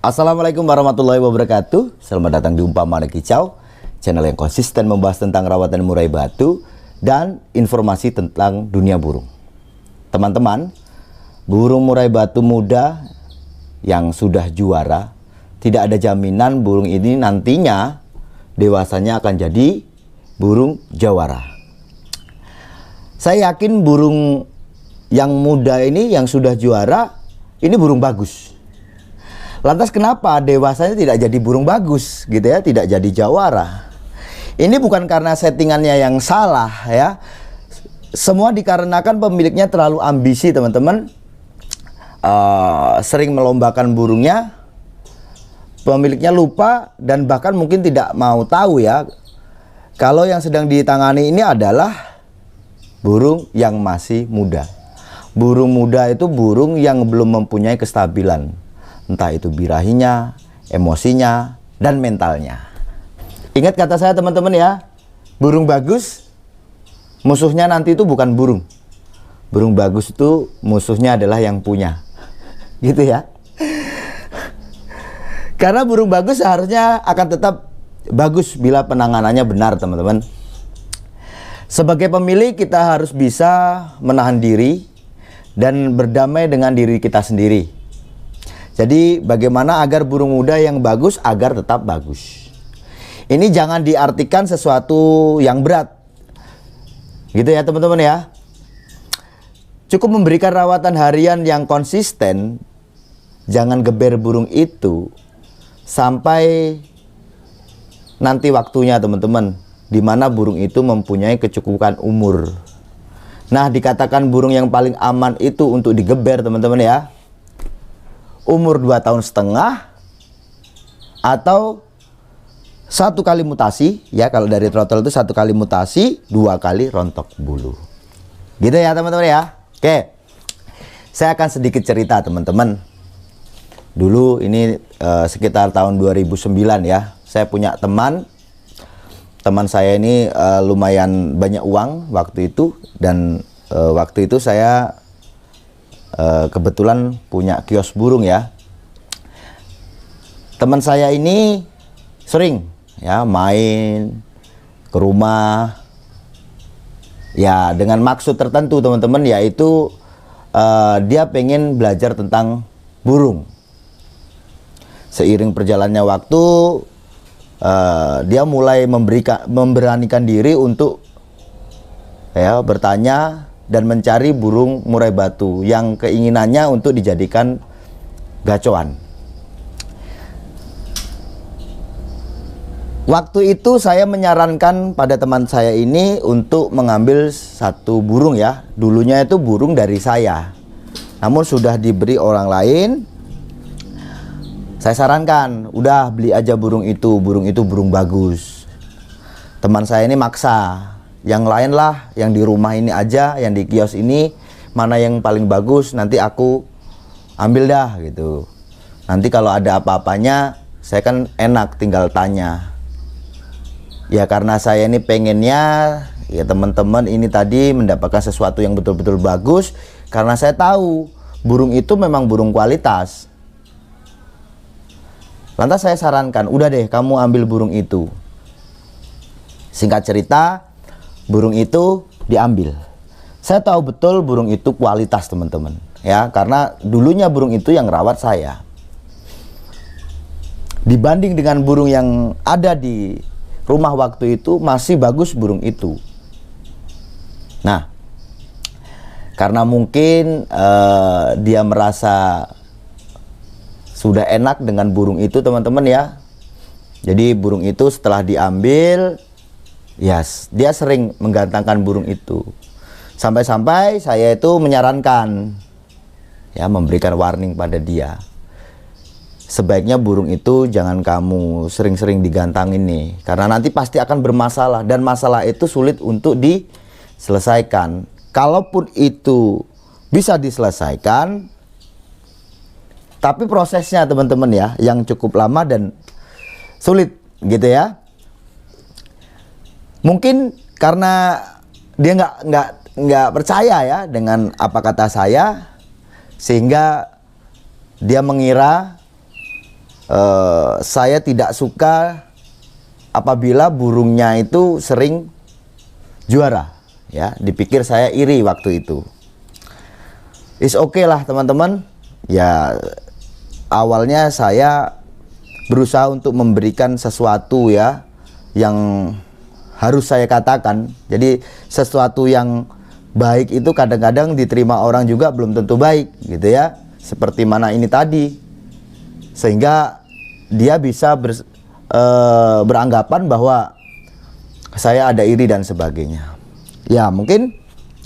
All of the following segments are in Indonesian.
Assalamualaikum warahmatullahi wabarakatuh. Selamat datang di Umpama Kicau, channel yang konsisten membahas tentang rawatan murai batu dan informasi tentang dunia burung. Teman-teman, burung murai batu muda yang sudah juara, tidak ada jaminan burung ini nantinya dewasanya akan jadi burung jawara. Saya yakin burung yang muda ini yang sudah juara ini burung bagus. Lantas kenapa dewasanya tidak jadi burung bagus gitu ya, tidak jadi jawara? Ini bukan karena settingannya yang salah ya. Semua dikarenakan pemiliknya terlalu ambisi, teman-teman. Sering melombakan burungnya, pemiliknya lupa dan bahkan mungkin tidak mau tahu ya, kalau yang sedang ditangani ini adalah burung yang masih muda. Burung muda itu burung yang belum mempunyai kestabilan, entah itu birahinya, emosinya, dan mentalnya. Ingat kata saya teman-teman ya, burung bagus musuhnya nanti itu bukan burung. Burung bagus itu musuhnya adalah yang punya. Gitu ya. Karena burung bagus seharusnya akan tetap bagus bila penanganannya benar, teman-teman. Sebagai pemilik kita harus bisa menahan diri dan berdamai dengan diri kita sendiri. Jadi bagaimana agar burung muda yang bagus agar tetap bagus. Ini jangan diartikan sesuatu yang berat. Gitu ya teman-teman ya. Cukup memberikan rawatan harian yang konsisten. Jangan geber burung itu sampai nanti waktunya teman-teman, di mana burung itu mempunyai kecukupan umur. Nah, dikatakan burung yang paling aman itu untuk digeber teman-teman ya, umur 2,5 tahun atau 1 kali mutasi ya. Kalau dari trotol itu 1 kali mutasi, 2 kali rontok bulu. Gitu ya teman-teman ya. Oke, saya akan sedikit cerita teman-teman. Dulu ini sekitar tahun 2009 ya, saya punya teman saya ini lumayan banyak uang waktu itu. Dan waktu itu saya kebetulan punya kios burung ya. Teman saya ini sering ya main ke rumah ya dengan maksud tertentu teman-teman, yaitu dia pengen belajar tentang burung. Seiring perjalannya waktu dia mulai memberanikan diri untuk ya bertanya dan mencari burung murai batu yang keinginannya untuk dijadikan gacoan. Waktu itu saya menyarankan pada teman saya ini untuk mengambil 1 burung ya. Dulunya itu burung dari saya, namun sudah diberi orang lain. Saya sarankan, udah beli aja burung itu burung bagus. Teman saya ini maksa, yang lain lah, yang di rumah ini aja, yang di kios ini, mana yang paling bagus, nanti aku ambil dah gitu. Nanti kalau ada apa-apanya, saya kan enak tinggal tanya. Ya karena saya ini pengennya, ya teman-teman ini tadi mendapatkan sesuatu yang betul-betul bagus, karena saya tahu burung itu memang burung kualitas. Lantas saya sarankan, udah deh kamu ambil burung itu. Singkat cerita, burung itu diambil. Saya tahu betul burung itu kualitas teman-teman ya, karena dulunya burung itu yang rawat saya. Dibanding dengan burung yang ada di rumah waktu itu, masih bagus burung itu. Nah, karena mungkin dia merasa sudah enak dengan burung itu teman-teman ya. Jadi burung itu setelah diambil, ya dia sering menggantangkan burung itu. Sampai-sampai saya itu menyarankan ya, memberikan warning pada dia. Sebaiknya burung itu jangan kamu sering-sering digantangin nih, karena nanti pasti akan bermasalah, dan masalah itu sulit untuk diselesaikan. Kalaupun itu bisa diselesaikan, tapi prosesnya teman-teman ya yang cukup lama dan sulit gitu ya. Mungkin karena dia nggak percaya ya dengan apa kata saya, sehingga dia mengira saya tidak suka apabila burungnya itu sering juara, ya. Dipikir saya iri waktu itu. Is okay lah teman-teman. Ya, awalnya saya berusaha untuk memberikan sesuatu ya yang harus saya katakan. Jadi sesuatu yang baik itu kadang-kadang diterima orang juga belum tentu baik, gitu ya. Seperti mana ini tadi, sehingga dia bisa beranggapan bahwa saya ada iri dan sebagainya. Ya mungkin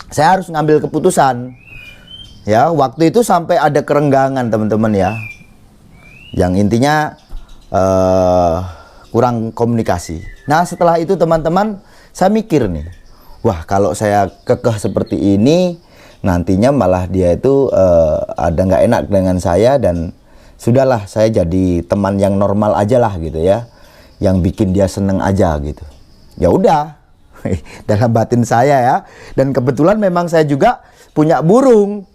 saya harus ngambil keputusan. Ya, waktu itu sampai ada kerenggangan teman-teman ya. Yang intinya kurang komunikasi. Nah setelah itu teman-teman, saya mikir nih, wah kalau saya kekeh seperti ini, nantinya malah dia itu ada nggak enak dengan saya, dan sudahlah saya jadi teman yang normal aja lah gitu ya, yang bikin dia seneng aja gitu. Ya udah, dalam batin saya ya. Dan kebetulan memang saya juga punya burung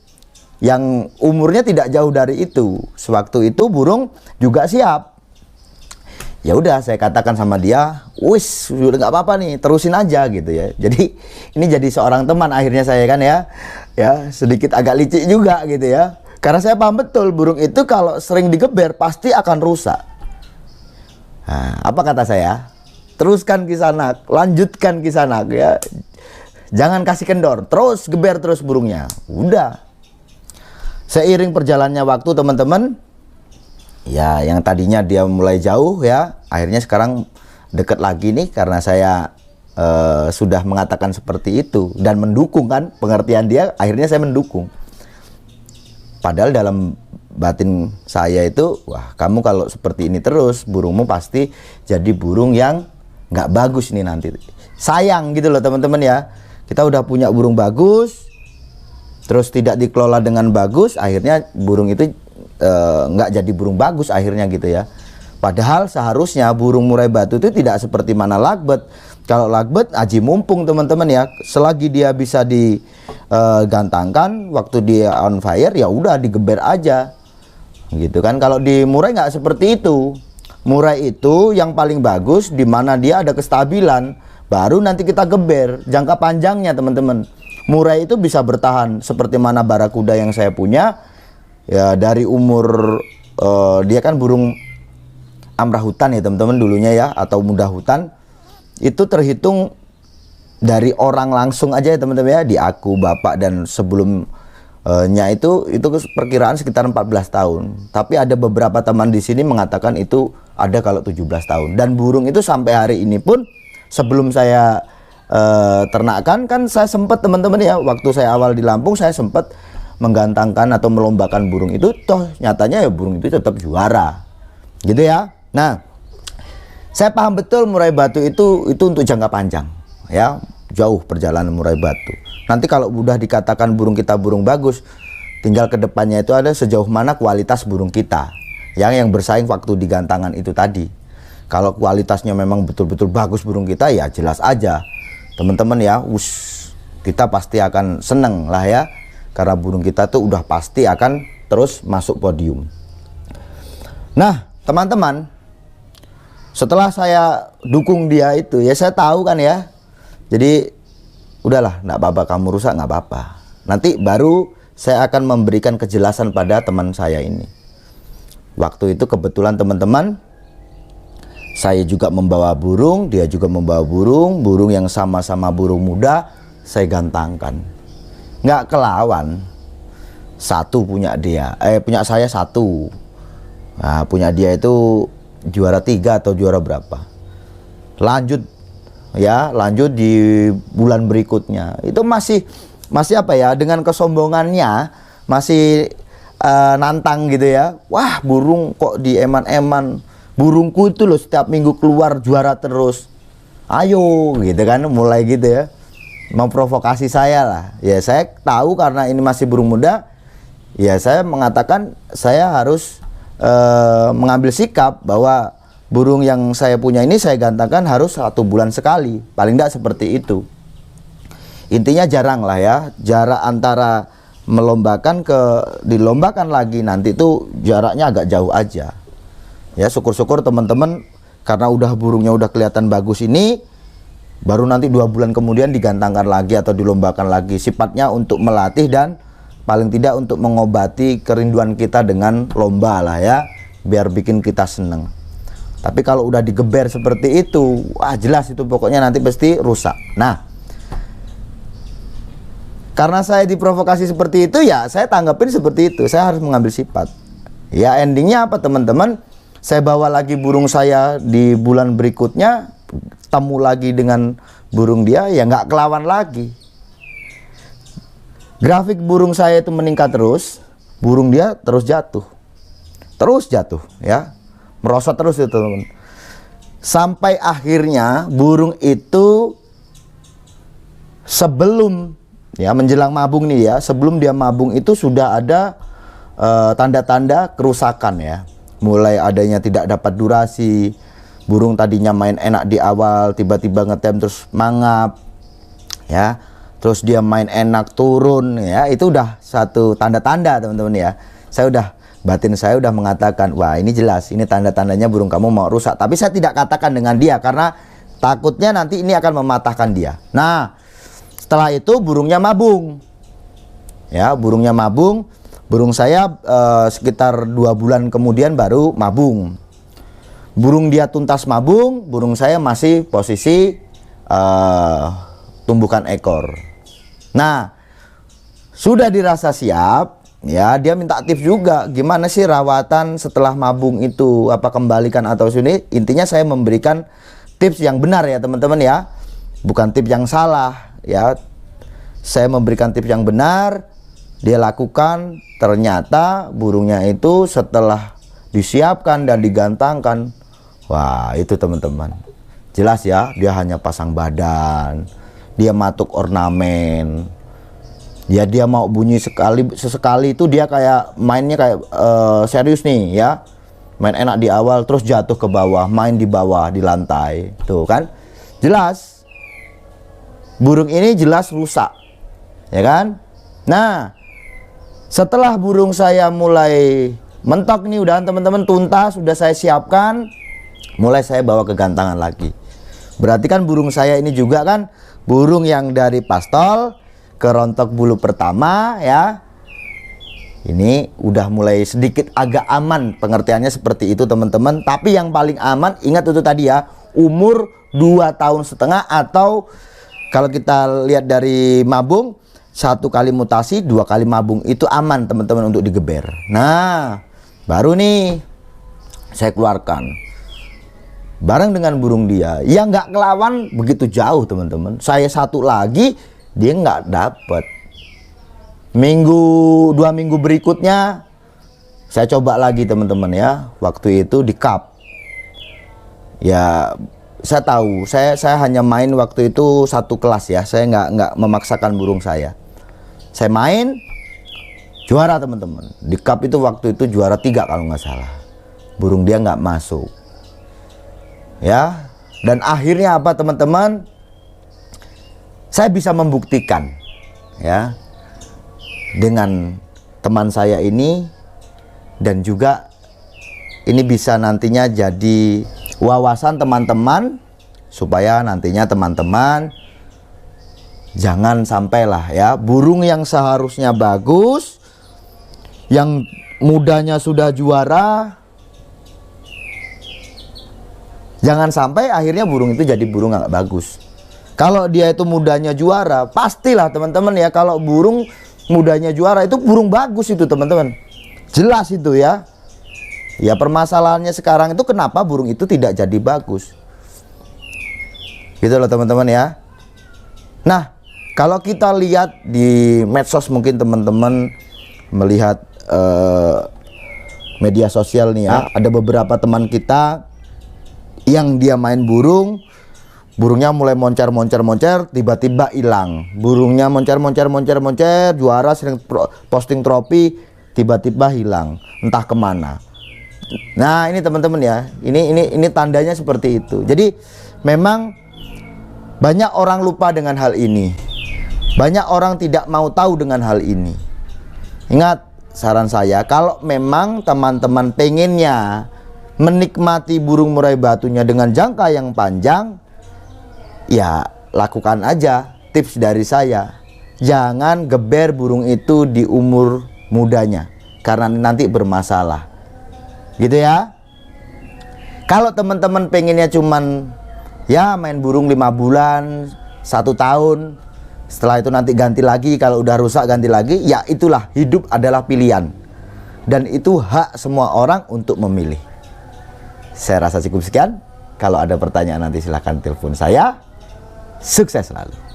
yang umurnya tidak jauh dari itu. Sewaktu itu burung juga siap. Ya udah, saya katakan sama dia, wis udah nggak apa-apa nih, terusin aja gitu ya. Jadi ini jadi seorang teman akhirnya saya kan ya, sedikit agak licik juga gitu ya. Karena saya paham betul burung itu kalau sering digeber pasti akan rusak. Nah, apa kata saya? Teruskan Kisanak, lanjutkan Kisanak ya. Jangan kasih kendor, terus geber terus burungnya. Udah. Seiring perjalannya waktu teman-teman, ya yang tadinya dia mulai jauh ya, akhirnya sekarang deket lagi nih karena saya sudah mengatakan seperti itu dan mendukung kan pengertian dia, akhirnya saya mendukung. Padahal dalam batin saya itu, wah kamu kalau seperti ini terus, burungmu pasti jadi burung yang nggak bagus nih nanti. Sayang gitu loh teman-teman ya. Kita udah punya burung bagus, terus tidak dikelola dengan bagus, akhirnya burung itu nggak jadi burung bagus akhirnya gitu ya. Padahal seharusnya burung murai batu itu tidak seperti mana lagbet. Kalau lagbet aji mumpung teman-teman ya, selagi dia bisa digantangkan, waktu dia on fire ya udah digeber aja gitu kan. Kalau di murai nggak seperti itu. Murai itu yang paling bagus di mana dia ada kestabilan, baru nanti kita geber. Jangka panjangnya teman-teman, murai itu bisa bertahan seperti mana barakuda yang saya punya ya, dari umur dia kan burung amrah hutan ya teman-teman dulunya ya, atau muda hutan. Itu terhitung dari orang langsung aja ya teman-teman ya, di aku, bapak, dan sebelumnya itu perkiraan sekitar 14 tahun. Tapi ada beberapa teman di sini mengatakan itu ada kalau 17 tahun. Dan burung itu sampai hari ini pun, sebelum saya ternakkan kan saya sempat teman-teman ya, waktu saya awal di Lampung saya sempat menggantangkan atau melombakan burung itu, toh nyatanya ya burung itu tetap juara gitu ya. Nah, saya paham betul murai batu itu untuk jangka panjang ya, jauh perjalanan murai batu. Nanti kalau udah dikatakan burung kita burung bagus, tinggal ke depannya itu ada sejauh mana kualitas burung kita yang bersaing waktu di gantangan itu tadi. Kalau kualitasnya memang betul-betul bagus burung kita, ya jelas aja teman-teman ya, kita pasti akan seneng lah ya, karena burung kita tuh udah pasti akan terus masuk podium. Nah teman-teman, setelah saya dukung dia itu ya, saya tahu kan ya, jadi udahlah, nggak apa-apa kamu rusak, nggak apa-apa. Nanti baru saya akan memberikan kejelasan pada teman saya ini. Waktu itu kebetulan teman-teman, saya juga membawa burung, dia juga membawa burung yang sama-sama burung muda, saya gantangkan. Nggak kelawan, satu punya dia, punya saya satu. Nah, punya dia itu juara 3 atau juara berapa. Lanjut ya, lanjut di bulan berikutnya. Itu masih apa ya, dengan kesombongannya masih nantang gitu ya. Wah, burung kok di eman-eman. Burungku itu loh setiap minggu keluar juara terus. Ayo gitu kan, mulai gitu ya. Memprovokasi saya lah. Ya saya tahu karena ini masih burung muda, ya saya mengatakan saya harus mengambil sikap bahwa burung yang saya punya ini saya gantangkan harus 1 bulan sekali, paling tidak seperti itu. Intinya jarang lah ya, jarak antara melombakan ke dilombakan lagi nanti itu jaraknya agak jauh aja Ya, syukur-syukur teman-teman, karena burungnya udah kelihatan bagus ini, baru nanti 2 bulan kemudian digantangkan lagi atau dilombakan lagi. Sifatnya untuk melatih dan paling tidak untuk mengobati kerinduan kita dengan lomba lah ya, biar bikin kita seneng. Tapi kalau udah digeber seperti itu, wah jelas itu pokoknya nanti pasti rusak. Nah, karena saya diprovokasi seperti itu, ya saya tanggapin seperti itu. Saya harus mengambil sifat. Ya, endingnya apa teman-teman? Saya bawa lagi burung saya di bulan berikutnya, temu lagi dengan burung dia, ya nggak kelawan lagi. Grafik burung saya itu meningkat terus, burung dia terus jatuh ya, merosot terus itu teman-teman. Sampai akhirnya burung itu sebelum ya menjelang mabung nih ya, sebelum dia mabung itu sudah ada tanda-tanda kerusakan ya. Mulai adanya tidak dapat durasi, burung tadinya main enak di awal, tiba-tiba ngetem terus mangap ya, terus dia main enak turun ya, itu udah satu tanda-tanda teman-teman ya. Batin saya udah mengatakan, wah ini jelas, ini tanda-tandanya burung kamu mau rusak. Tapi saya tidak katakan dengan dia karena takutnya nanti ini akan mematahkan dia. Nah, setelah itu burungnya mabung ya, burungnya mabung. Burung saya sekitar 2 bulan kemudian baru mabung. Burung dia tuntas mabung, burung saya masih posisi tumbukan ekor. Nah, sudah dirasa siap, ya dia minta tips juga. Gimana sih rawatan setelah mabung itu? Apa kembalikan atau sini? Intinya saya memberikan tips yang benar ya teman-teman ya. Bukan tips yang salah ya. Saya memberikan tips yang benar. Dia lakukan, ternyata burungnya itu setelah disiapkan dan digantangkan, wah itu teman-teman, jelas ya, dia hanya pasang badan, dia matuk ornamen, ya dia mau bunyi sesekali itu dia kayak mainnya kayak serius nih ya, main enak di awal terus jatuh ke bawah, main di bawah di lantai, tuh kan, jelas burung ini jelas rusak, ya kan. Nah, setelah burung saya mulai mentok nih, udah teman-teman tuntas, sudah saya siapkan, mulai saya bawa ke gantangan lagi. Berarti kan burung saya ini juga kan burung yang dari pastol ke rontok bulu pertama ya. Ini udah mulai sedikit agak aman, pengertiannya seperti itu teman-teman. Tapi yang paling aman, ingat itu tadi ya, umur 2,5 tahun atau kalau kita lihat dari mabung, 1 kali mutasi, 2 kali mabung, itu aman teman-teman untuk digeber. Nah, baru nih saya keluarkan bareng dengan burung dia yang nggak kelawan begitu jauh teman-teman. Saya satu lagi, dia nggak dapet. 2 minggu berikutnya saya coba lagi teman-teman ya. Waktu itu di cup ya, saya tahu saya hanya main waktu itu 1 kelas ya. Saya nggak memaksakan burung saya main juara teman-teman. Di cup itu waktu itu juara 3 kalau nggak salah. Burung dia nggak masuk ya. Dan akhirnya apa teman-teman, saya bisa membuktikan ya dengan teman saya ini, dan juga ini bisa nantinya jadi wawasan teman-teman, supaya nantinya teman-teman jangan sampailah ya burung yang seharusnya bagus, yang mudanya sudah juara, jangan sampai akhirnya burung itu jadi burung nggak bagus. Kalau dia itu mudanya juara, pastilah teman-teman ya, kalau burung mudanya juara itu burung bagus itu teman-teman, jelas itu ya. Ya permasalahannya sekarang itu kenapa burung itu tidak jadi bagus, gitu loh teman-teman ya. Nah, kalau kita lihat di medsos, mungkin teman-teman melihat media sosial nih ya, ada beberapa teman kita yang dia main burungnya mulai moncer, tiba-tiba hilang. Burungnya moncer, juara, sering posting trofi, tiba-tiba hilang, entah kemana. Nah ini teman-teman ya, ini tandanya seperti itu. Jadi memang banyak orang lupa dengan hal ini, banyak orang tidak mau tahu dengan hal ini. Ingat saran saya, kalau memang teman-teman pengennya menikmati burung murai batunya dengan jangka yang panjang, ya lakukan aja. Tips dari saya, jangan geber burung itu di umur mudanya, karena nanti bermasalah. Gitu ya. Kalau teman-teman pengennya cuman ya main burung 5 bulan, 1 tahun, setelah itu nanti ganti lagi, kalau udah rusak ganti lagi, ya itulah, hidup adalah pilihan. Dan itu hak semua orang untuk memilih. Saya rasa cukup sekian. Kalau ada pertanyaan nanti silahkan telepon saya. Sukses selalu.